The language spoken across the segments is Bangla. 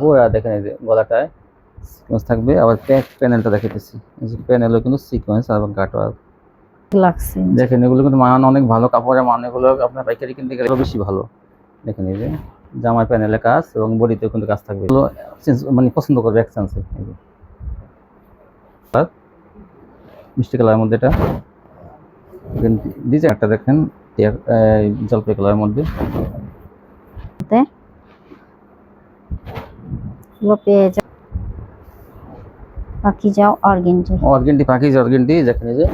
পুরা দেখেন এই যে গলাটায় সিকোয়েন্স থাকবে, আবার প্যানেলটা দেখাইতেছি। এই যে প্যানেলও কিন্তু সিকোয়েন্স আর কাটওয়ার্ক লাগছে। দেখেন, এগুলো কিন্তু মান অনেক ভালো, কাপড়ের মান এগুলো আপনার পাইকারি কিনতে গেলে বেশি ভালো। দেখেন এই যে জামার প্যানেলে কাজ এবং বডিতেও কিন্তু কাজ থাকবে, এগুলো মানে পছন্দ করবে এক চান্সে। এই যে মিষ্টি কালারের মধ্যে এটা ডিজাইন একটা দেখেন, জলপাই কালারের মধ্যে পেয়ে পাকিজা অর্গেন্ডি, পাকিজা অর্গেন্ডি। দেখেন এই যে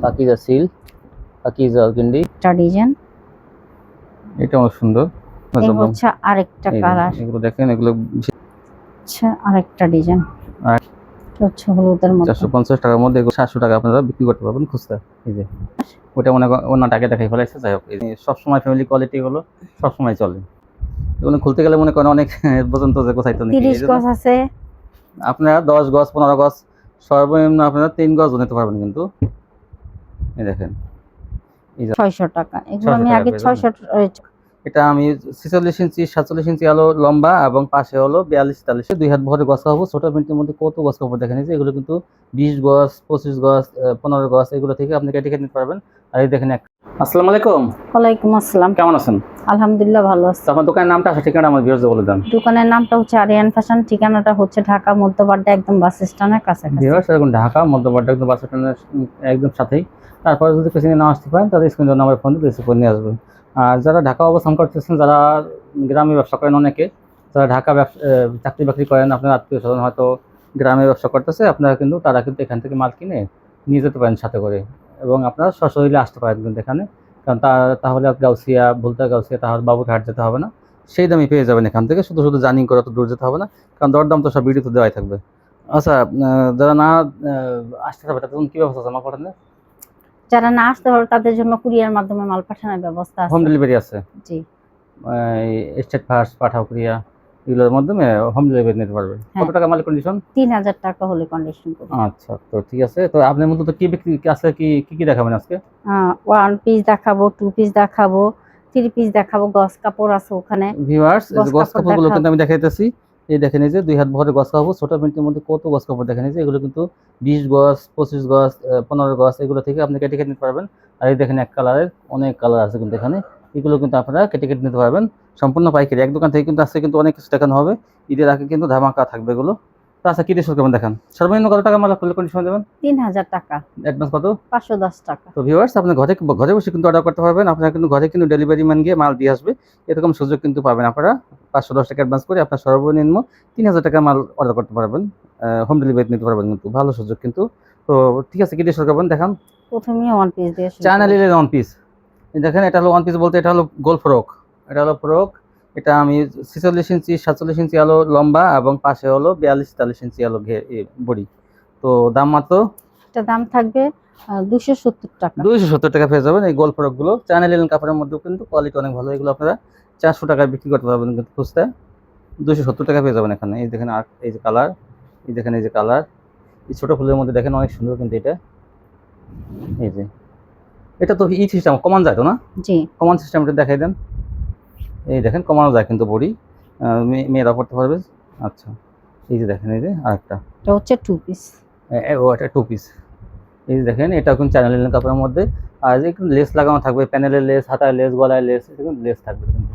পাকিজা সিল, পাকিজা অর্গেন্ডি একটা ডিজাইন, এটা অনেক সুন্দর। এই হচ্ছে আরেকটা কালার। এগুলো দেখেন, এগুলো আচ্ছা আরেকটা ডিজাইন হচ্ছে হলুদের মধ্যে 450 টাকার মধ্যে, এগুলো 700 টাকা আপনারা বিক্রি করতে পারবেন খুচরা। এই যে ওটা মনে করেন অন্য টাকা দেখাই ফেলাইছে। যাই হোক, সবসময় ফ্যামিলি কোয়ালিটি হলো সবসময় চলে। এগুলো খুলতে গেলে মনে করেন অনেক পর্যন্ত যে কোথায় তো 30 গজ আছে, আপনারা 10 গজ 15 গজ সর্বনিম্ন আপনারা 3 গজ নিতে পারবেন। কিন্তু এই দেখেন 600 টাকা। এগুলো আমি আগে 600 এটা আমি 46 ইঞ্চি 47 ইঞ্চি আলো লম্বা এবং পাশে হলো 42-43 2 হাত ভরে গছ হবো। ছোট প্রিন্টের মধ্যে কত গছ কাপড় দেখেন, যে এগুলো কিন্তু 20 গজ 25 গজ 15 গজ এগুলো থেকে আপনি কেটে কেটে নিতে পারবেন। আর এই দেখেন আসসালামু আলাইকুম। ওয়ালাইকুম আসসালাম। কেমন আছেন? আলহামদুলিল্লাহ ভালো আছি। আপনার দোকানের নামটা আছে, ঠিকানা আমার ভিউয়ারদের বলে দেন। দোকানের নামটা হচ্ছে আরিয়ান ফ্যাশন, ঠিকানাটা হচ্ছে ঢাকা মধ্যবাড্ডা, একদম বাস স্ট্যান্ডের কাছাকাছি। ভিউয়ার্স এখন ঢাকা মধ্যবাড্ডা একদম বাস স্ট্যান্ডের একদম সাথেই। তারপরে যদি কিছু না আসতে পারেন তাহলে স্ক্রিনের নাম্বার ফোন দিয়ে রিসিভ করে নিয়ে আসবেন। আর যারা ঢাকা অবস্থান করতেছেন, যারা গ্রামে ব্যবসা করেন, অনেকে যারা ঢাকা চাকরি বাকরি করেন, আপনার আত্মীয় স্বজন হয়তো গ্রামে ব্যবসা করতেছে, আপনারা কিন্তু তারা কিন্তু এখান থেকে মাল কিনে নিয়ে যেতে পারেন সাথে করে, এবং আপনারা সশরীরে আসতে পারেন কিন্তু এখানে। কারণ তাহলে গাউসিয়া ভুলতা গাউসিয়া তাহলে বাবুরহাট যেতে হবে না, সেই দামই পেয়ে যাবেন এখান থেকে। শুধু শুধু জার্নি করে অত দূর যেতে হবে না, কারণ দরদাম তো সব ভিডিওতে দেওয়াই থাকবে। আচ্ছা, যারা না আসতে পারবে তাদের জন্য কি ব্যবস্থা আছে মাল পাঠানোর? যারা না আসতে পারবে তাদের জন্য কুরিয়ার মাধ্যমে মাল পাঠানোর ব্যবস্থা আছে। হোম ডেলিভারি আছে? জি। স্টেট ফাস্ট, পাঠাও কুরিয়া, এগুলোর মাধ্যমে হোম ডেলিভারি নিতে পারবে। কত টাকা মালের কন্ডিশন? 3000 টাকা হলে কন্ডিশন করব। আচ্ছা, তো ঠিক আছে। তো আপনি মূলত কি বিক্রি আছে, কি কি দেখাবেন আজকে? ওয়ান পিস দেখাবো, টু পিস দেখাবো, থ্রি পিস দেখাবো, গস কাপড় আছে ওখানে। ভিউয়ার্স গস কাপড়গুলো কিন্তু আমি দেখাইতেছি। এই দেখেন এই যে 2 হাত ভরে গস কাপড়, ছোট প্রিন্টের মধ্যে কত গস কাপড় দেখেন। এই যে এগুলো কিন্তু 20 গজ 25 গজ 15 গজ এগুলো থেকে আপনি কেটে কেটে নিতে পারবেন। আর এই দেখেন এক কালারের অনেক কালার আছে কিন্তু এখানে, এগুলো কিন্তু আপনারা কেটে কেটে নিতে পারবেন সম্পূর্ণ পাইকারি। এক দোকান থেকে কিন্তু আজকে কিন্তু অনেক কিছু দেখানো হবে, ঈদের আগে কিন্তু ধামাকা থাকবে এগুলো। তো আচ্ছা, কি ডিসকাউন্ট করবেন দেখান। সর্বনিম্ন কত টাকা মাল করলে কন্ডিশন দেবেন? 3000 টাকা। অ্যাডভান্স কত? 510 টাকা। তো ভিউয়ার্স আপনি ঘরে বসে কিন্তু অর্ডার করতে পারবেন। আপনারা কিন্তু ঘরে কিন্তু ডেলিভারি ম্যান গিয়ে মাল দিয়ে আসবে, এরকম সুযোগ কিন্তু পাবেন আপনারা। 510 টাকা অ্যাডভান্স করে আপনার সর্বনিম্ন 3000 টাকা মাল অর্ডার করতে পারবেন, হোম ডেলিভারি নিতে পারবেন কিন্তু। ভালো সুযোগ কিন্তু। তো ঠিক আছে, কি ডিসকাউন্ট করবেন দেখান। প্রথমে ওয়ান পিস দিয়ে শুরু চায়না লিলের ওয়ান পিস। দেখেন এটা হলো ওয়ান পিস বলতে এটা হলো গোল ফ্রক। এটা হলো ফ্রক। এটা আমি 46 ইঞ্চি 47 ইঞ্চি আলো লম্বা এবং পাশে হলো 42-43 ইঞ্চি আলো বডি। তো দাম মাত্র, এটা দাম থাকবে 270 টাকা। 270 টাকা পেয়ে যাবেন এই গোল ফ্রক গুলো। চায়না লিলেন কাপড়ের মধ্যেও কিন্তু কোয়ালিটি অনেক ভালো। এগুলো আপনারা 400 টাকায় বিক্রি করতে পারবেন কিন্তু খুচরা 270 টাকা পেয়ে যাবেন এখানে। এই দেখেন, আর এই যে কালার, এই দেখেন এই যে কালার, এই ছোট ফুলের মধ্যে দেখেন অনেক সুন্দর কিন্তু এটা। এই যে এটা তো সিস্টেম কমান যায় তো না? জি, কমান সিস্টেমটা দেখাই দেন। এই দেখেন কমানো যায় কিন্তু বডি, মেয়েরা পড়তে পারবে। আচ্ছা, এই যে দেখেন এই যে আরেকটা, এটা হচ্ছে টু পিস। ও এটা টু পিস। এই যে দেখেন এটা কিন্তু চায়না লিনেন কাপড়ের মধ্যে, আর যে কিন্তু লেস লাগানো থাকবে, প্যানেলের লেস, হাতায় লেস, গলায় লেস, এটা কিন্তু লেস থাকবে কিন্তু।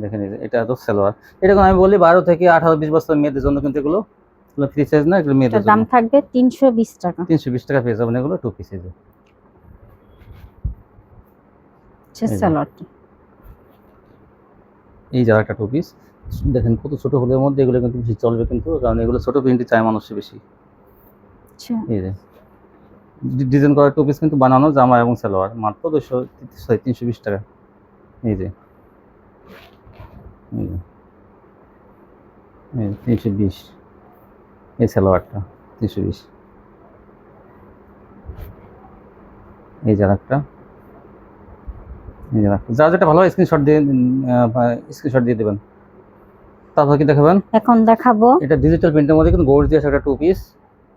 দেখেন এই যে এটা তো সালোয়ার। এটা আমি বলি 12 থেকে 18-20 বছর মেয়েদের জন্য কিন্তু এগুলো ফ্রি সাইজ না, এগুলো মেয়েদের জন্য। দাম থাকবে 320 টাকা। 320 টাকা পেয়ে যাবেন এগুলো টু পিস। এই যে সালোয়ারটা, এই যে একটা টু পিস দেখেন কত ছোট ফুলের মধ্যে, এগুলো কিন্তু বেশি চলবে কিন্তু, কারণ এগুলো ছোট প্রিন্টই চায় মানুষ বেশি। এই যে ডিজাইন করা টু পিস কিন্তু বানানো জামা এবং সালোয়ার মাত্র 320 টাকা। এই যে 320, এই সালোয়ারটা 320। এই যে একটা, যা যেটা ভালো হয় স্ক্রিনশট দিয়ে দেবেন। তারপর কি দেখাবেন? এখন দেখাবো এটা ডিজিটাল প্রিন্টের মধ্যে কিন্তু গর্জিয়াস একটা টু পিস।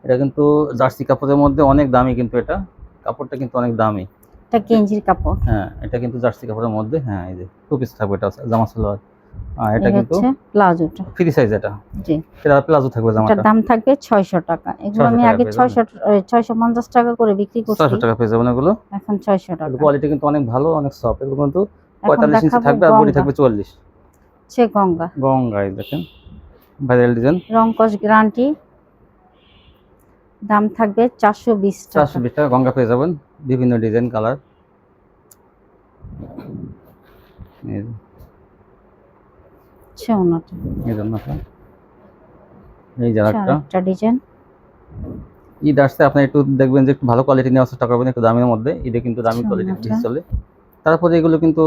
এটা কিন্তু জার্সি কাপড়ের মধ্যে অনেক দামি কিন্তু, এটা কাপড়টা কিন্তু অনেক দামি। এটা গেঞ্জির কাপড়। হ্যাঁ, এটা কিন্তু জার্সি কাপড়ের মধ্যে। হ্যাঁ, এই যে টু পিস থাকবে, এটা জামা সালোয়ার। এটা এই কিন্তু হচ্ছে প্লাজোটা। ফ্রি সাইজ, এটা জি, এটা প্লাজো থাকবে এটার জামাটা। দাম থাকবে 600 টাকা। এগুলো 600 আমি টাকা আগে পেয়ে যাবেন। 650 টাকা করে বিক্রি করছি, 600 টাকা পেয়ে যাবেন এগুলো। এখন 600 টাকা। কোয়ালিটি কিন্তু অনেক ভালো, অনেক সফট। এগুলো কিন্তু এখন 45 ইঞ্চি দেখাবো থাকবে আর বডি গঙ্গা, থাকবে 44। সে গঙ্গা গঙ্গায় দেখেন ভাইরাল ডিজাইন। রংকশ গ্যারান্টি, দাম থাকবে 420 টাকা। 420 টাকা গঙ্গা পেয়ে যাবেন, বিভিন্ন ডিজাইন কালার। সে ওনাটা, এই জন্য এই জায়গাটা একটা ডিজাইন। ঈদ আসছে, আপনি একটু দেখবেন যে একটু ভালো কোয়ালিটি নেওয়ার চেষ্টা করবেন, একটু দামের মধ্যে। ঈদে কিন্তু দামি কোয়ালিটি আচ্ছা। বেশি চলে। তারপরে এগুলো কিন্তু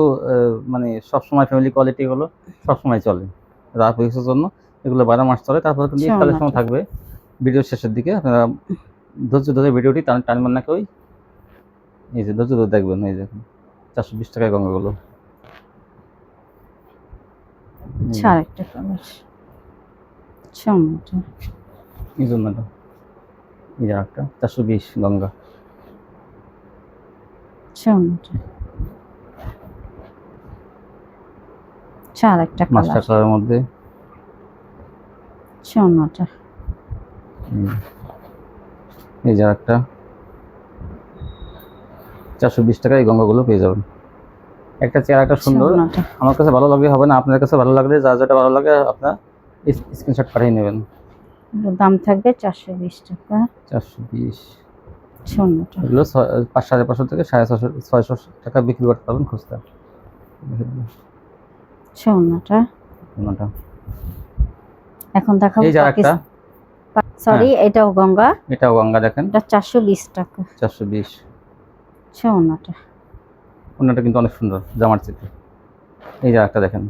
মানে সবসময় ফ্যামিলি কোয়ালিটি এগুলো সবসময় চলে, রাত পয়সার জন্য এগুলো 12 মাস চলে। তারপরে কিন্তু ঈদ কালেকশন থাকবে ভিডিও শেষের দিকে। আপনারা ধৈর্য ধরে ভিডিওটি টানবেন না কেউ। এই যে ধৈর্য ধরে দেখবেন। এই যে 420 টাকায় গঙ্গাগুলো। আরেকটা কালার, সোনাটা, এই জন্য এই যে একটা 420 গঙ্গা। সোনাটা, আরেকটা মাস্টার কালার, কালারের মধ্যে। সোনাটা, এই যে একটা 420 টাকায় এই গঙ্গাগুলো পেয়ে যাবেন। একটা চেয়ার একটা সুন্দর, সোনাটা। আমার কাছে ভালো লাগলে হবে না, আপনার কাছে ভালো লাগলে যা যেটা ভালো লাগে আপনার স্ক্রিনশট পাঠিয়ে নেবেন। দাম থাকবে 420 টাকা। 420 সোনাটা, এগুলো 5,500 থেকে 650 টাকা বিক্রি করতে পারবেন খুচরা। সোনাটা। কোনটা? এখন দেখাবো এই যে একটা, সরি এটাও গঙ্গা, এটাও গঙ্গা দেখেন, এটা 420 টাকা। 420। সোনাটা, ওনাটা কিন্তু অনেক সুন্দর জামার চিত্র। এই যে একটা দেখেন,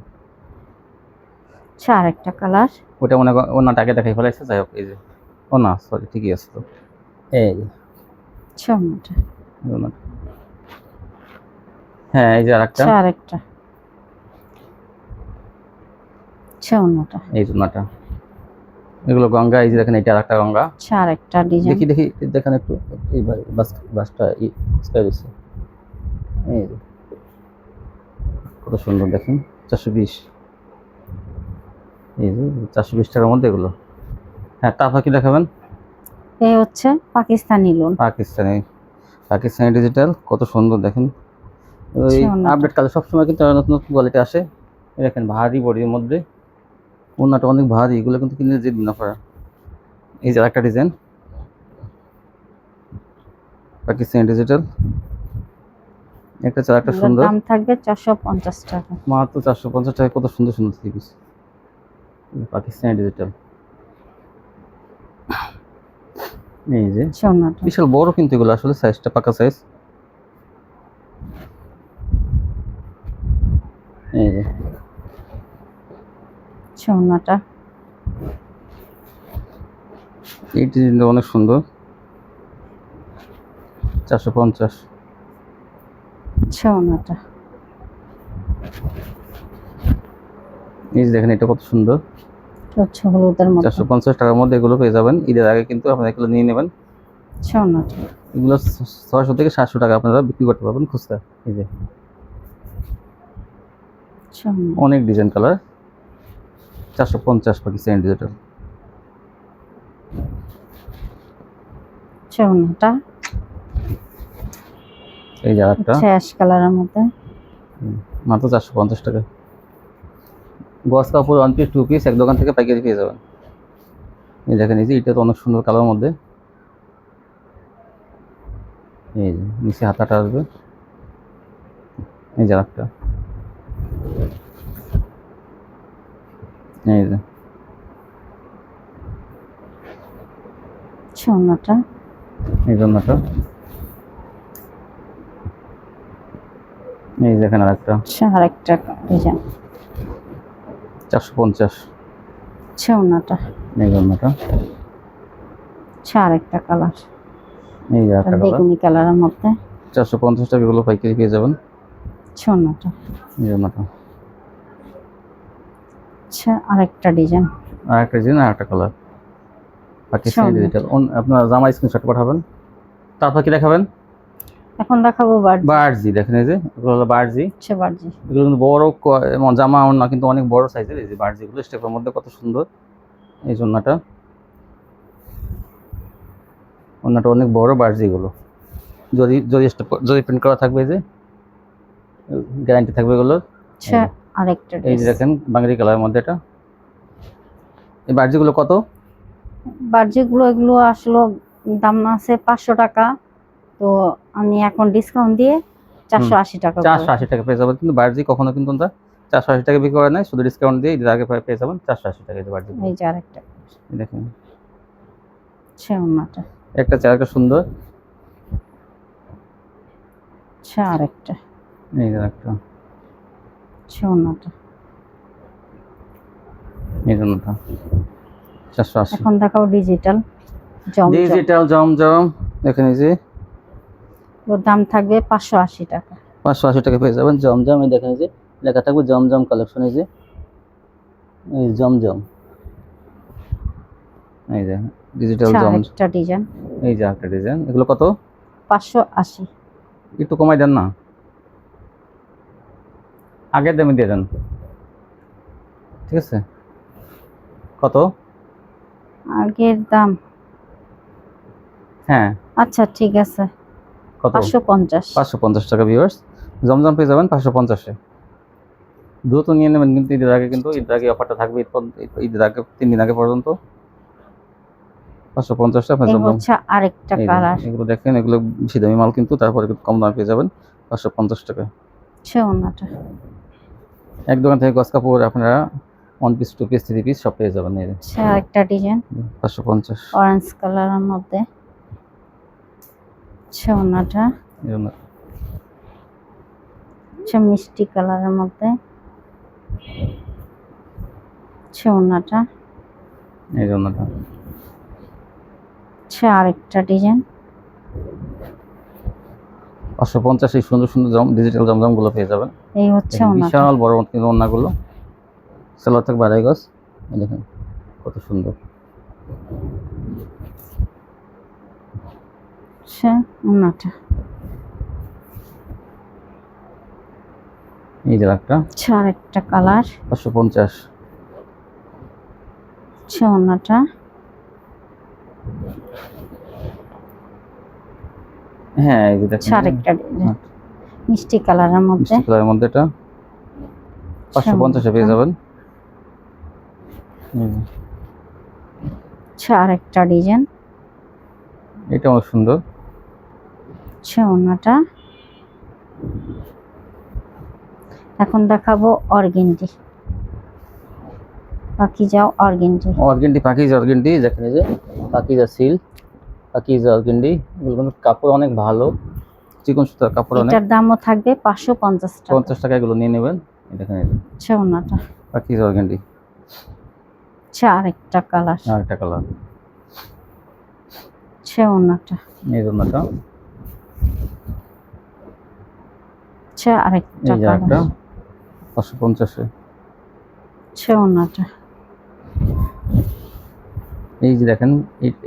আরেকটা কালার, ওটা মনে ওনাটাকে দেখাই ফেলাইছে। যাই হোক, এই যে ও না সরি ঠিকই আছে তো। এই যে সোনাটা, ওনাটা। হ্যাঁ এই যে আরেকটা, আরেকটা সোনাটা, এই যে ওনাটা। এগুলো গঙ্গা। এই যে দেখেন এটা আরেকটা গঙ্গা। আরেকটা ডিজাইন। দেখি দেখি দেখেন একটু। এই বাসটা স্কয়ার হয়েছে। এই যে কত সুন্দর দেখেন, 420। এই যে 420 টাকার মধ্যে এগুলো। হ্যাঁ তারপর কি দেখাবেন? এই হচ্ছে পাকিস্তানি লোন, পাকিস্তানি ডিজিটাল, কত সুন্দর দেখেন। ওই আপডেট কালে সবসময় কিন্তু নতুন নতুন কোয়ালিটি আসে। এই দেখেন ভারী বডির মধ্যে, ওনাটা অনেক ভারী, এগুলো কিন্তু কিনে জিদ না করা। এই যে একটা ডিজাইন পাকিস্তানি ডিজিটাল, একটা চার একটা সুন্দর। দাম থাকবে 450 টাকা। মাত্র 450 টাকায় কত সুন্দর সুন্দর থ্রি পিস পাকিস্তানি ডিজিটাল। এই যে সোনাটা, বিশাল বড় কিন্তু এগুলো আসলে, সাইজটা পাকা সাইজ। এই যে সোনাটা, এই ডিজাইনটা অনেক সুন্দর, 450। সোনাটা, এই যে দেখেন এটা কত সুন্দর, হচ্ছে হলুদের মতো। 450 টাকার মধ্যে এগুলো পেয়ে যাবেন। ঈদের আগে কিন্তু আপনারা এগুলো নিয়ে নেবেন। সোনাটা, এগুলো 600 থেকে 700 টাকা আপনারা বিক্রি করতে পারবেন খুচরা। এই যে অনেক ডিজাইন কালার, 450 পাকিস্তানি ডিজিটাল। সোনাটা, এই যে আরেকটা অ্যাশ কালারের মধ্যে, মাত্র 450 টাকা। গস কাপড় 1 পিস 2 পিস এক দোকান থেকে পাইকারি পেয়ে যাবেন। এই দেখেন, এই যে এটা তো অনেক সুন্দর কালার মধ্যে। এই যে নিচে হাতাটা আসবে। এই যে আরেকটা, এই যে সোনাটা, এই জন্যটা। এই দেখেন আরেকটা, আরেকটা ডিজাইন, 450। সোনাটা, এই জন্যটা। আরেকটা কালার, এই যে আরেকটা কালার, বেগুনি কালারের মধ্যে, 450 টাকা এগুলো পাইকারি পেয়ে যাবেন। সোনাটা, এই জন্যটা। আরেকটা ডিজাইন, আরেকটা ডিজাইন, আরেকটা কালার, পাকিস্তানি ডিজিটাল। আপনার জামা স্ক্রিনশট পাঠাবেন। তারপর কি দেখাবেন? এখন দেখাবো বার্জি। বার্জি দেখেন, এই যে এগুলো হলো বার্জি। আচ্ছা বার্জি। এগুলো কিন্তু বড় জামা ওড়না কিন্তু অনেক বড় সাইজের। এই যে বার্জিগুলো স্টেপের মধ্যে কত সুন্দর। এই ওড়নাটা অনেক বড় বার্জিগুলো। যদি যদি যদি প্রিন্ট করা থাকবে, এই যে গ্যারান্টি থাকবে এগুলোর। আচ্ছা আরেকটা এই যে ড্রেস। দেখেন বাঙ্গি কালারের মধ্যে এটা। এই বার্জিগুলো কত? বার্জিগুলো এগুলো আসলে দাম আছে 500 টাকা, তো আমি এখন ডিসকাউন্ট দিয়ে 480 টাকা করে। 480 টাকা পেয়ে যাবেন। কিন্তু বার্জি কখনো কিন্তু আমরা 480 টাকা বিক্রি করে নাই, শুধু ডিসকাউন্ট দিয়ে ঈদের আগে পেয়ে যাবেন 480 টাকা। এই যে বার্জি এই যে আরেকটা দেখেন, আচ্ছা ওনাটা। একটা চারটা সুন্দর। আচ্ছা আরেকটা এই যে একটা, আচ্ছা ওনাটা। এই জন্যটা 480। এখন দেখাও ডিজিটাল জমজম। ডিজিটাল জমজম দেখেন, এই যে ওর দাম থাকবে 580 টাকা। 580 টাকা পেয়ে যাবেন জমজম। এই দেখেন, এই যে লেখা থাকবে জমজম কালেকশন। এই যে এই জমজম, এই যে ডিজিটাল আচ্ছা জমজম। আরেকটা ডিজাইন এই যে একটা ডিজাইন। এগুলো কত? 580। একটু কমাই দেন না, আগের দামে দিয়ে দেন, ঠিক আছে? কত আগের দাম? হ্যাঁ আচ্ছা ঠিক আছে, কত? 550। 550 টাকা ভিউয়ার্স, জমজম পেয়ে যাবেন 550-এ। দ্রুত নিয়ে নেবেন কিন্তু ঈদের আগে, কিন্তু ঈদের আগে অফারটা থাকবে। ঈদের আগে 3 দিন আগে পর্যন্ত 550 আপনার এই জমজম। হচ্ছে আরেকটা এই যে, কালার। এগুলো দেখেন, এগুলো বেশি দামি মাল কিন্তু তারপরে কিন্তু কম দামে পেয়ে যাবেন 550 টাকা। আচ্ছা ওনাটা। এক দোকান থেকে গস কাপড় আপনারা 1 পিস 2 পিস 3 পিস সব পেয়ে যাবেন। এই যে আচ্ছা আরেকটা ডিজাইন 550। অরেঞ্জ কালারের মধ্যে। আচ্ছা ওনাটা। এই জন্য আচ্ছা মিষ্টি কালারের মধ্যে। আচ্ছা ওনাটা। এই জন্যটা আচ্ছা আরেকটা ডিজাইন 550। এই সুন্দর সুন্দর ডিজিটাল জমজম গুলো পেয়ে যাবেন। এই হচ্ছে ওনাটা। বিশাল বড় কিন্তু ওড়নাগুলো, সেলোয়ার থেকে বাড়াই গজ। দেখেন কত সুন্দর। আচ্ছা ওনাটা। এই যে একটা আচ্ছা আরেকটা কালার 550। আচ্ছা ওনাটা। হ্যাঁ এই যে দেখেন, আচ্ছা আরেকটা ডিজাইন মিষ্টি কালারের মধ্যে। মিষ্টি কালারের মধ্যে এটা 550-এ পেয়ে যাবেন। আচ্ছা আরেকটা ডিজাইন, এটা অনেক সুন্দর। আচ্ছা ওনাটা। এখন দেখাবো organdy, Pakiza organdy. Organdy Pakiza organdy দেখেন, এই যে পাকিজা সিল্ক, পাকিজা অর্গেন্ডি। এগুলো কিন্তু কাপড় অনেক ভালো, চিকন সুতার কাপড় অনেক। এটার দামও থাকবে 550 টাকা। 50 টাকা এগুলো নিয়ে নেবেন। এই দেখেন, এই যে আচ্ছা ওনাটা। পাকিজা অর্গেন্ডি। আচ্ছা আরেকটা কালার। আর একটা কালার, আচ্ছা ওনাটা। এই জন্যটা। আচ্ছা আরেকটা এই যে একটা কালার। 550-এ। আচ্ছা ওনাটা। এই যে দেখেন,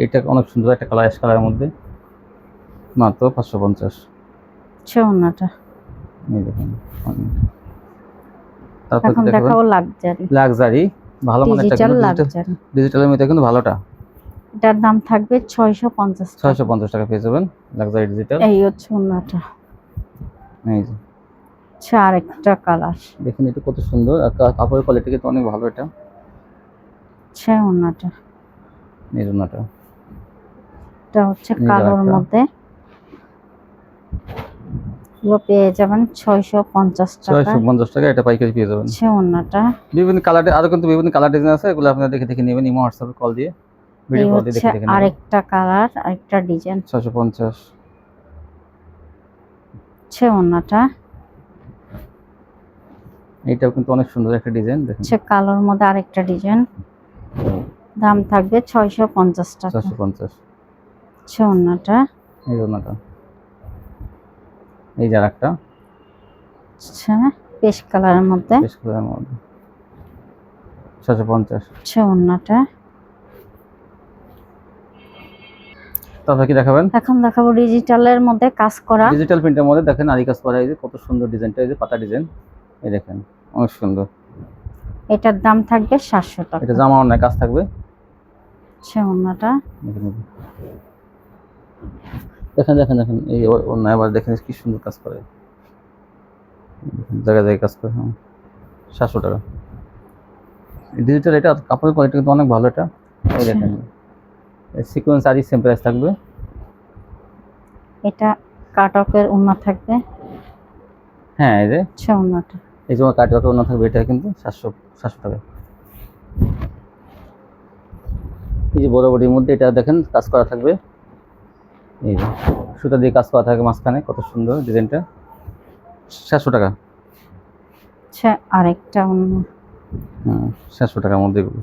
এটা অনেক সুন্দর একটা কালার, অ্যাশ কালারের মধ্যে, মাত্র 550। আচ্ছা ওনাটা। এই দেখেন। তারপর এখন দেখাবো লাক্সারি। লাক্সারি ভালো মানের একটা, ডিজিটাল লাক্সারি। ডিজিটালের মধ্যে কিন্তু ভালোটা। এটার দাম থাকবে 650 টাকা। 650 টাকা পেয়ে যাবেন লাক্সারি ডিজিটাল। এই হচ্ছে ওনাটা। এই যে আচ্ছা আরেকটা কালার। দেখুন এটা কত সুন্দর, আর কাপড়ের কোয়ালিটি কিন্তু অনেক ভালো এটা। আচ্ছা ওনাটা। এই জন্যটা এটা হচ্ছে কালোর মধ্যে। এগুলো পেয়ে যাবেন 650 টাকা। 650 টাকা এটা পাইকারি পেয়ে যাবেন। আচ্ছা ওনাটা। বিভিন্ন কালার, আরো কিন্তু বিভিন্ন কালার ডিজাইন আছে, এগুলো আপনারা দেখে দেখে নেবেন। ইমো হোয়াটসঅ্যাপে কল দিয়ে, ভিডিও এই কল দিয়ে হচ্ছে দেখে দেখে নেবেন। আরেকটা কালার, আরেকটা ডিজাইন। 650। আচ্ছা ওনাটা। এইটাও কিন্তু অনেক সুন্দর একটা ডিজাইন দেখেন। আচ্ছা কালোর মধ্যে আরেকটা ডিজাইন, দাম থাকবে 650 টাকা। 650। আচ্ছা ওনাটা। এই জন্যটা। এই যে আরেকটা আচ্ছা পেস্ট কালারের মধ্যে। বেশ কালারের মধ্যে 650। আচ্ছা ওনাটা। তারপরে কি দেখাবেন? এখন দেখাবো ডিজিটালের মধ্যে কাজ করা। ডিজিটাল প্রিন্টের মধ্যে দেখেন আরি কাজ করা, এই যে কত সুন্দর ডিজাইনটা, এই যে পাতা ডিজাইন, এই দেখেন অনেক সুন্দর। এটার দাম থাকবে 700 টাকা। এটা জামা অনেক কাজ থাকবে, ওড়নাটা দেখেন দেখেন দেখেন দেখেন এই অন্য আবার দেখেন কি সুন্দর কাজ করে, জায়গায় জায়গায় কাজ করে। হ্যাঁ 700 টাকা ডিজিটাল। এটা কাপড়ের কোয়ালিটি কিন্তু অনেক ভালো। এটা এই দেখেন সিকোয়েন্স আরি সেম প্রাইস থাকবে। এটা কাটকের ওড়না থাকবে। হ্যাঁ এই যে ওড়নাটা এই যে কাটওয়ার্কের অন্য থাকবে, এটা কিন্তু 700 টাকা। এই যে বড় বডির মধ্যে এটা দেখেন কাজ করা থাকবে, এই যে সুতা দিয়ে কাজ করা থাকবে মাঝখানে, কত সুন্দর ডিজাইনটা, 700 টাকা। আরেকটা ওড়না। 700 টাকার মধ্যে এগুলো।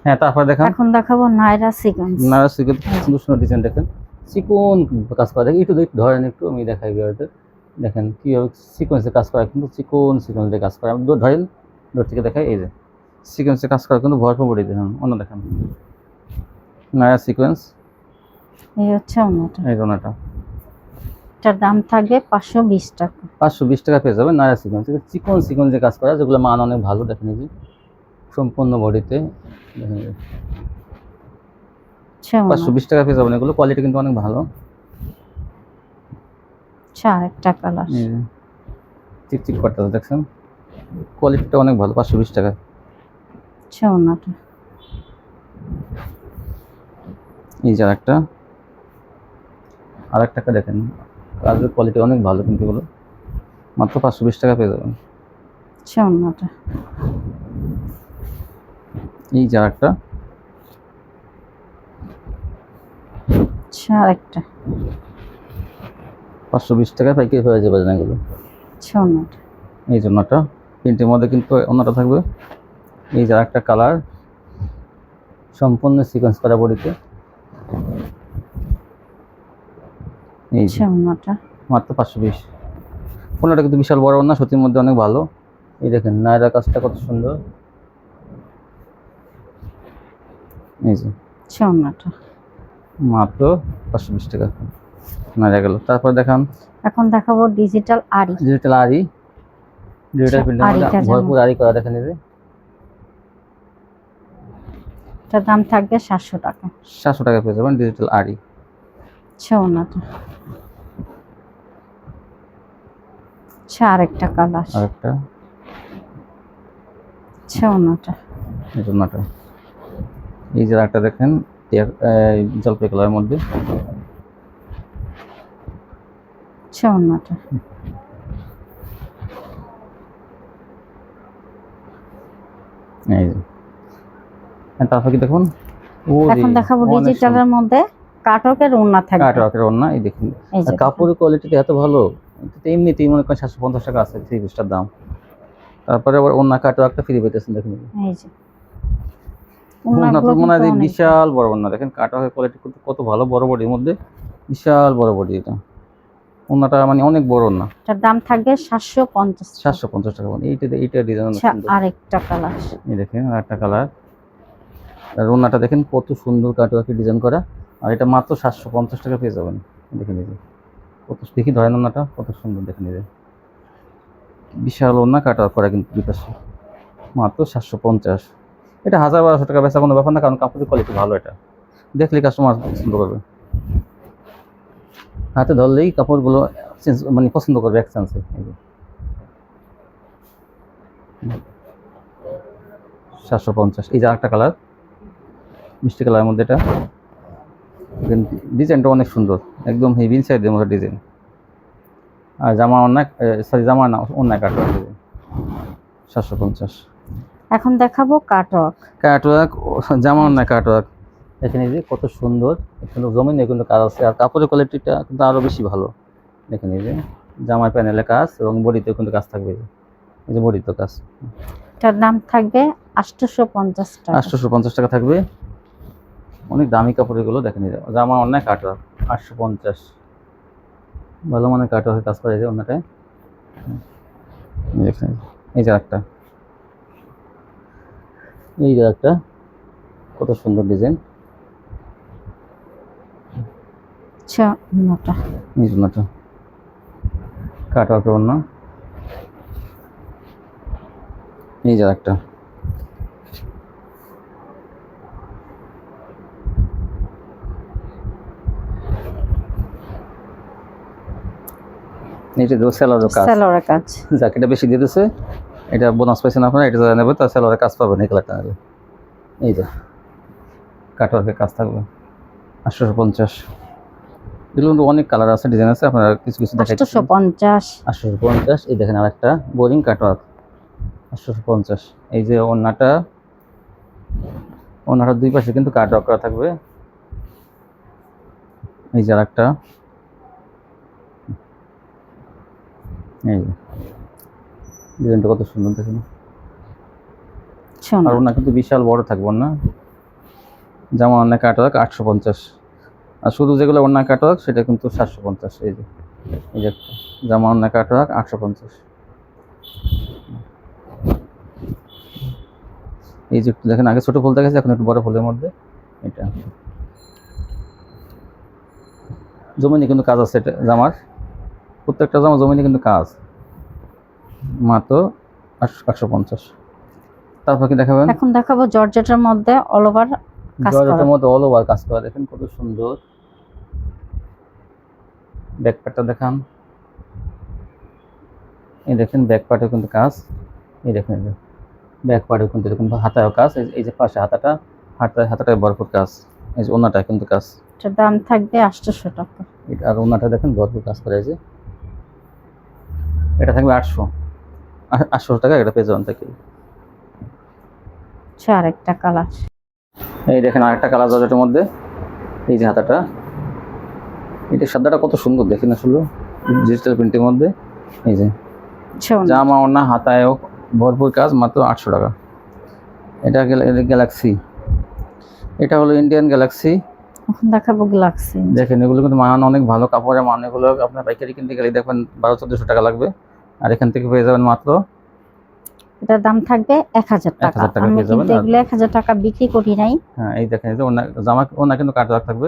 হ্যাঁ তারপর দেখান। এখন দেখাবো নায়রা সিকোয়েন্স। নায়রা সিকোয়েন্স সুন্দর সুন্দর ডিজাইন দেখেন, চিকন কাজ করা দেখেন, একটু ধরেন একটু আমি দেখাই ভিউয়ারদের। দেখেন কীভাবে সিকোয়েন্সে কাজ করা, কিন্তু চিকন সিকোয়েন্সে কাজ করা। আমি ধরেন দূর থেকে দেখাই, এই যে সিকোয়েন্সে কাজ করা কিন্তু ভরপুর বডি। দেখেন অন্য দেখেন নায়রা সিকোয়েন্স, এই হচ্ছে ওড়নাটা। এই ওড়নাটা এটার দাম থাকবে 520 টাকা। 520 টাকা পেয়ে যাবেন নায়রা সিকোয়েন্স। চিকন সিকোয়েন্সে কাজ করা, যেগুলো মান অনেক ভালো। দেখেন এই যে সম্পূর্ণ বডিতে, দেখেন 520 টাকা পেয়ে যাবেন এগুলো, কোয়ালিটি কিন্তু অনেক ভালো। আরেকটা কালার চিকচিক করতেছে, দেখছেন কোয়ালিটিটা অনেক ভালো। 520 টাকা ওড়নাটা। এই যে আরেকটা দেখেন, কাজের কোয়ালিটি অনেক ভালো, কিন্তু এগুলো মাত্র 520 টাকা পেয়ে যাবেন। ওড়নাটা। এই যে আরেকটা আরেকটা 520 টাকা পাইকারি হয়ে যাবে না এগুলো। ওড়নাটা। এই জন্যটা প্রিন্টের মধ্যে কিন্তু অন্যটা থাকবে। এই যে আরেকটা কালার, সম্পূর্ণ সিকোয়েন্স করা বডিতে, এই যে ওড়নাটা। মাত্র 520। ওনাটা কিন্তু বিশাল বড় না, সত্যির মধ্যে অনেক ভালো। এই দেখেন নায়রা কাজটা কত সুন্দর, এই যে ওড়নাটা। মাত্র 520 টাকা নায়রা গেল। তারপর দেখান। এখন দেখাবো ডিজিটাল আরি। ডিজিটাল আরি, ডিজিটাল প্রিন্টের মধ্যে ভরপুর আরি করা, দেখেন এই যে এটার দাম থাকবে 700 টাকা। 700 টাকা পেয়ে যাবেন ডিজিটাল আরি। ওড়নাটা। আরেকটা কালার, আরেকটা ওড়নাটা। এই জন্যটা, এই যে আরেকটা দেখেন জলপাই কালারের মধ্যে, ওড়নাটা। এই যে তারপর কি দেখুন। এখন দেখাবো ডিজিটালের মধ্যে কাটকের ওড়না থাকবে। কাটওয়ার্কের ওড়না, এই দেখুন কাপড়ের কোয়ালিটিটা এত ভালো, এমনিতেই মনে করেন 750 টাকা আছে থ্রি পিসটার দাম। তারপরে আবার ওড়না কাটওয়ার্কটা ফ্রি পেতেছেন, দেখুন এই যে ওড়না তো মনে হয় বিশাল বড় ওড়না। দেখেন কাটওয়ার্কের কোয়ালিটি কত ভালো, বড় বডির মধ্যে বিশাল বড় বডি। এটা ওড়নাটা মানে অনেক বড় ওড়না। এটার দাম থাকবে 750 টাকা। এইটা ডিজাইন অনেক সুন্দর। আরেকটা কালার, এই দেখেন আরেকটা কালার। আর ওড়নাটা দেখেন কত সুন্দর কাটওয়ার্কের ডিজাইন করা, আর এটা মাত্র 750 টাকা পেয়ে যাবেন। দেখে নিয়ে কত, দেখি ধরেন ওড়নাটা কত সুন্দর, দেখে নিয়ে বিশাল ওড়না কাটওয়ার্ক করা, কিন্তু বিপাশে মাত্র 750। এটা 1000-1200 টাকা বেচা কোনো ব্যাপার না, কারণ কাপড়ের কোয়ালিটি ভালো। এটা দেখলেই কাস্টমার পছন্দ করবে, হাতে ধরলেই কাপড়গুলো মানে পছন্দ করবে এক চান্সে। 750। এই যে আরেকটা কালার, মিষ্টি কালারের মধ্যে, এটা ডিজাইনটা অনেক সুন্দর, একদম হেভি সাইডের মতো ডিজাইন। আর জামা অনেক, সরি জামা না অনেক কাটওয়ার্ক ডিজাইন, 750। এখন দেখাবো কাটওয়ার্ক জামা অনেক কাটওয়ার্ক, দেখেন এই যে কত সুন্দর, কিন্তু জমিনে কিন্তু কাজ আছে, আর কাপড়ের কোয়ালিটিটা কিন্তু আরও বেশি ভালো। দেখেন এই যে জামার প্যানেলে কাজ এবং বডিতেও কিন্তু কাজ থাকবে, এই যে বডিতেও কাজ। এটার দাম থাকবে 850 টাকা। 850 টাকা থাকবে, অনেক দামি কাপড় এগুলো। দেখেন এই যে জামা অনেক কাটওয়ার্ক, 850। ভালো মানের কাটওয়ার্কের কাজ করে, এই যে অন্যটায় দেখেন। এই যে একটা কত সুন্দর ডিজাইন, আচ্ছা ওনাটা এই জন্যটা কাটওয়ার্কের ওড়না। এই যে একটা এটা তো সেলারের কাজ, সালোয়ারের কাজ। যাক এটা বেশি দিয়ে দিতেছে, এটা বোনাস পাইছেন আপনারা, এটা যারা নেবে তার সেলারের কাজ পাবেন এই কালারটা নেবে। এই যে কাটওয়ার্কের কাজ থাকবে 850। এগুলো কিন্তু অনেক কালার আছে, ডিজাইন আছে, আপনারা কিছু কিছু দেখাই। 850। 850। এই দেখেন আরেকটা বোরিং কাটওয়ার্ক 850। এই যে ওড়নাটা, ওড়নাটার দুই পাশে কিন্তু কাটওয়ার্ক করা থাকবে। এই যে আরেকটা, এই যে ডিজাইনটা কত সুন্দর দেখুন। আর ওড়না কিন্তু বিশাল বড় থাকবে না, জামা ওড়না কাটওয়ার্ক 850। আর শুধু যেগুলো ওড়না কাটওয়ার্ক সেটা কিন্তু 750। এই যে এই যে জামা ওড়না কাটওয়ার্ক 850। এই যে দেখেন আগে ছোট ফুল দেখেছে, এখন একটু বড় ফুলের মধ্যে এটা জমিনে কিন্তু কাজ আছে। এটা জামার প্রত্যেকটা জামা জমিনে কিন্তু কাজ, মাত্র 850। তারপর কি দেখাবেন? এখন দেখাবো জর্জেটের মধ্যে অল ওভার কাজ করা। জর্জেটের মধ্যে অল ওভার কাজ করা, দেখেন কত সুন্দর। ব্যাক পার্টটা দেখান। এই দেখেন ব্যাক পার্টে কিন্তু কাজ। এই দেখেন এই যে ব্যাক পার্টে কিন্তু এরকম হাতায়ও কাজ। এই যে পাশে হাতাটায় ভরপুর কাজ। এই যে ওড়নাটায় কিন্তু কাজ। এটার দাম থাকবে 800 টাকা। আর ওড়নাটা দেখেন ভরপুর কাজ করে। এই যে এটা থাকবে 800 টাকা, এটা পেয়ে যাবেন থেকে। আরেকটা কালার। এই দেখেন আরেকটা কালার জর্জেটের মধ্যে। এই যে হাতাটা, এটা সাদাটা কত সুন্দর দেখেন আসলে ডিজিটাল প্রিন্টের মধ্যে। এই যে জামা ওড়না হাতায়ও ভরপুর কাজ, মাত্র 800 টাকা। এটা গ্যালাক্সি, এটা হলো ইন্ডিয়ান গ্যালাক্সি। এখন দেখাবো গ্যালাক্সি। দেখেন এগুলো কিন্তু মান অনেক ভালো, কাপড়ের মান। এগুলো আপনার পাইকারি কিনতে গেলে দেখবেন 1200-1400 টাকা লাগবে, আর এখান থেকে পেয়ে যাবেন মাত্র। এটার দাম থাকবে 1000 টাকা। আমি কিন্তু এগুলো 1000 টাকা বিক্রি করি নাই। হ্যাঁ এই দেখেন, এই যে জামা ওড়না কিন্তু কাটওয়ার্ক থাকবে।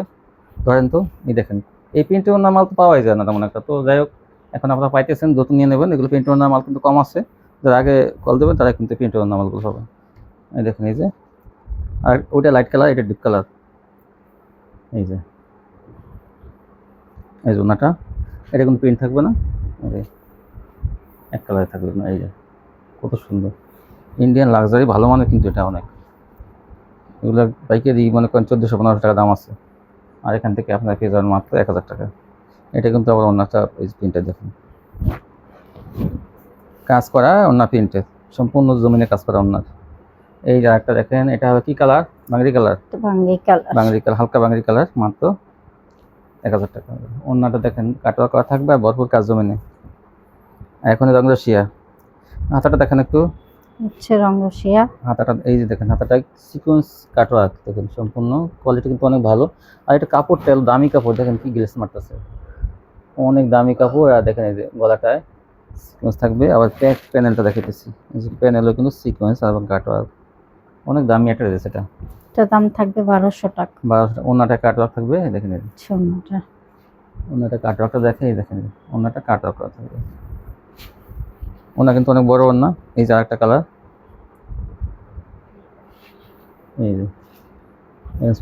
ধরেন তো এই দেখেন, এই প্রিন্টের ওড়না মাল তো পাওয়াই যায় না তেমন একটা। তো যাই হোক, এখন আপনারা পাইতেছেন, নতুন নিয়ে নেবেন। এগুলো প্রিন্টের ওড়না মাল কিন্তু কম আছে, যারা আগে কল দেবেন তারা কিন্তু প্রিন্টের ওড়না মালগুলো পাবেন। এই দেখেন এই যে, আর ওইটা লাইট কালার, এটা ডিপ কালার। এই যে এই যে ওড়নাটা, এটা কোনো প্রিন্ট থাকবে না, এক কালারে থাকবে না। এই যে কত সুন্দর ইন্ডিয়ান লাক্সারি, ভালো মানের কিন্তু এটা অনেক। এগুলো পাইকারি মনে করেন 1400-1500 টাকা দাম আছে, আর এখান থেকে আপনার পেয়ে যাবেন মাত্র 1000 টাকা। এটা কিন্তু আবার ওড়নাটা, এই প্রিন্টটা দেখুন, কাজ করা ওড়না প্রিন্টের, সম্পূর্ণ জমিনে কাজ করা ওড়নার। এই যে একটা দেখেন, এটা হবে কি কালার? বাংরি কালার। বাংরি কালার, হালকা বাংরি কালার, মাত্র 1000 টাকা। ওড়নাটা দেখেন কাটওয়ার্ক করা থাকবে আর ভরপুর কাজ জমিনে। এখন রংরসিয়া হাতাটা দেখেন একটু, রংরসিয়া হাতাটা। এই যে দেখেন হাতাটা সিকোয়েন্স কাটওয়ার্ক, দেখেন সম্পূর্ণ কোয়ালিটি কিন্তু অনেক ভালো। আর এটা কাপড়টা দামি কাপড়, দেখেন কি গ্লেস মারতেছে, অনেক দামি কাপড়। আর দেখেন এই যে গলাটায় সিকোয়েন্স থাকবে, আবার প্যানেলটা দেখাইতেছি। এই যে প্যানেলও কিন্তু সিকোয়েন্স আর কাটওয়ার্ক, অনেক দামি একটা ড্রেস। এটা দাম থাকবে 1200 টাকা। 1200। ওড়নাটা কাটওয়ার্ক থাকবে, দেখেন এই ওড়নাটা, ওড়নাটা কাটওয়ার্কটা দেখেন, এই দেখেন ওড়নাটা কাটওয়ার্ক করা থাকবে। ওড়না কিন্তু অনেক বড় ওড়না। এই যে আরেকটা কালার, এই যে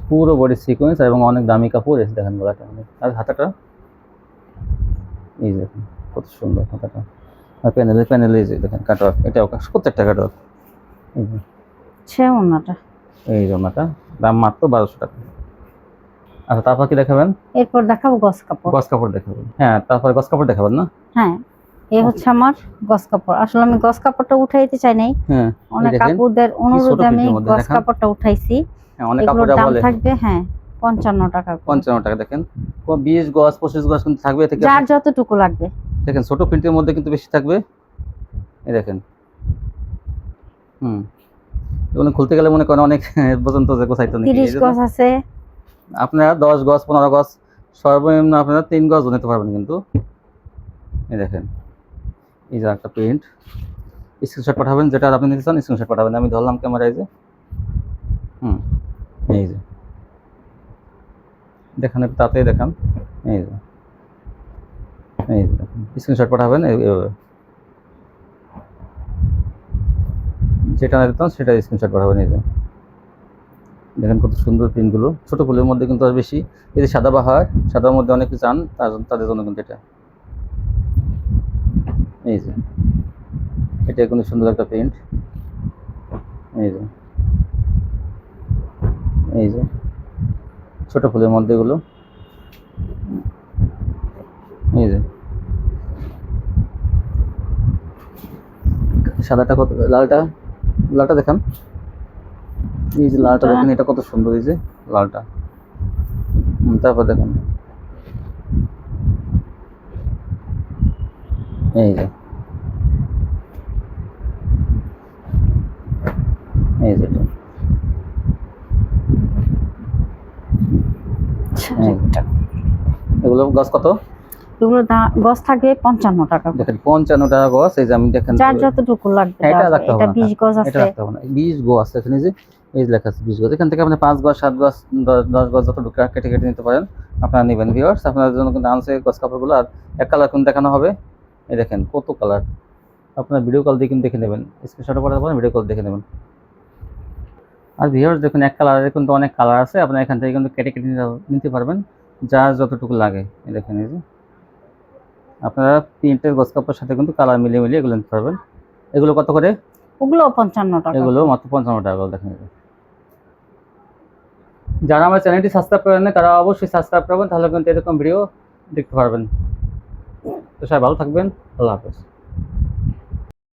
পুরো বডি সিকোয়েন্স এবং অনেক দামি কাপড়। এসে দেখেন গলাটা, আর হাতাটা এই যে দেখেন কত সুন্দর হাতাটা। আর প্যানেলে যে দেখেন কাটওয়ার্ক, এটাও প্রত্যেকটা কাটওয়ার্ক। এই যে ওড়নাটা, এই ওড়নাটা দাম মাত্র 1200 টাকা। আচ্ছা তারপর কি দেখাবেন? এরপর দেখাবো গস কাপড়। গস কাপড় দেখাবেন, হ্যাঁ তারপরে গস কাপড় দেখাবেন না? হ্যাঁ, এই হচ্ছে আমার গস কাপড়। আসলে আমি গস কাপড়টা উঠাইতে চাই নাই, হ্যাঁ অনেক কাপড়দের অনুরোধে আমি গস কাপড়টা উঠাইছি। হ্যাঁ, অনেক কাপড় দাম থাকবে 55 টাকা। 55 টাকা। দেখেন 20 গজ 25 গজ কিন্তু থাকবে, থেকে যার যতটুকু লাগবে। দেখেন ছোট প্রিন্টের মধ্যে কিন্তু বেশি থাকবে। এই দেখেন, এগুলো খুলতে গেলে মনে করেন অনেক পর্যন্ত যে গোছাইতে নেই। 30 গজ আছে, আপনারা 10 গজ 15 গজ সর্বনিম্ন আপনারা 3 গজ নিতে পারবেন কিন্তু। এই দেখেন, এই যে একটা প্রিন্ট, স্ক্রিনশট পাঠাবেন, যেটা আপনি নিতে চান স্ক্রিনশট পাঠাবেন। আমি ধরলাম ক্যামেরায়, যে এই যে দেখেন একটু তাড়াতাড়ি দেখান। এই যে এই যে স্ক্রিনশট পাঠাবেন এইভাবে, যেটা দিতাম সেটা স্ক্রিনশট পাঠাবেন। এই যে দেখেন কত সুন্দর প্রিন্টগুলো, ছোটো ফুলের মধ্যে কিন্তু আর বেশি, এই যে সাদা বাহার, সাদার মধ্যে অনেকে চান তাদের জন্য কিন্তু এটা, এই যে এটা কিন্তু সুন্দর একটা প্রিন্ট। এই যে এই যে ছোটো ফুলের মধ্যে এগুলো, এই যে সাদাটা কত, লালটা, লালটা দেখান, এই যে লালটা দেখেন, এটা কত সুন্দর, এই যে লালটা। তারপর দেখেন এই যে এই যে এটা, এই যে। এগুলো গছ কত? এগুলো গছ থাকবে 55 টাকা করে। দেখেন 55 টাকা গছ। এই যে আমি দেখেন যার যতটুকু লাগবে, এটা রাখতে হবে এটা না, 20 গজ এটা আছে। রাখতে হবে না, 20 গজ আছে এখানে, যে এই যে লেখা আছে 20 গজ, এখান থেকে আপনি 5 গজ 7 গজ 10 গজ যতটুকু কেটে কেটে নিতে পারেন, আপনারা নেবেন। ভিউয়ার্স আপনাদের জন্য কিন্তু আনছে গছ কাপড়গুলো। আর এক কালার কিন্তু দেখানো হবে, এই দেখেন কত কালার, আপনার ভিডিও কল দিয়ে কিন্তু দেখে নেবেন, স্ক্রিনশট পাঠাতে পারেন, ভিডিও কল দেখে নেবেন। আর ভিউয়ার্স দেখুন এক কালারের কিন্তু অনেক কালার আছে, আপনারা এখান থেকে কিন্তু কেটে কেটে নিতে পারবেন যার যতটুকু লাগে। এই দেখেন, এই যে আপনারা প্রিন্টের গছ কাপড়ের সাথে কিন্তু কালার মিলিয়ে মিলিয়ে এগুলো নিতে পারবেন। এগুলো কত করে? ওগুলো 55 টাকা। এগুলো মাত্র 55 টাকা করে। দেখেন, যারা আমার চ্যানেলটি সাবস্ক্রাইব করেন না তারা অবশ্যই সাবস্ক্রাইব করবেন, তাহলে কিন্তু এরকম ভিডিও দেখতে পারবেন। তো সবাই ভালো থাকবেন, আল্লাহ হাফেজ।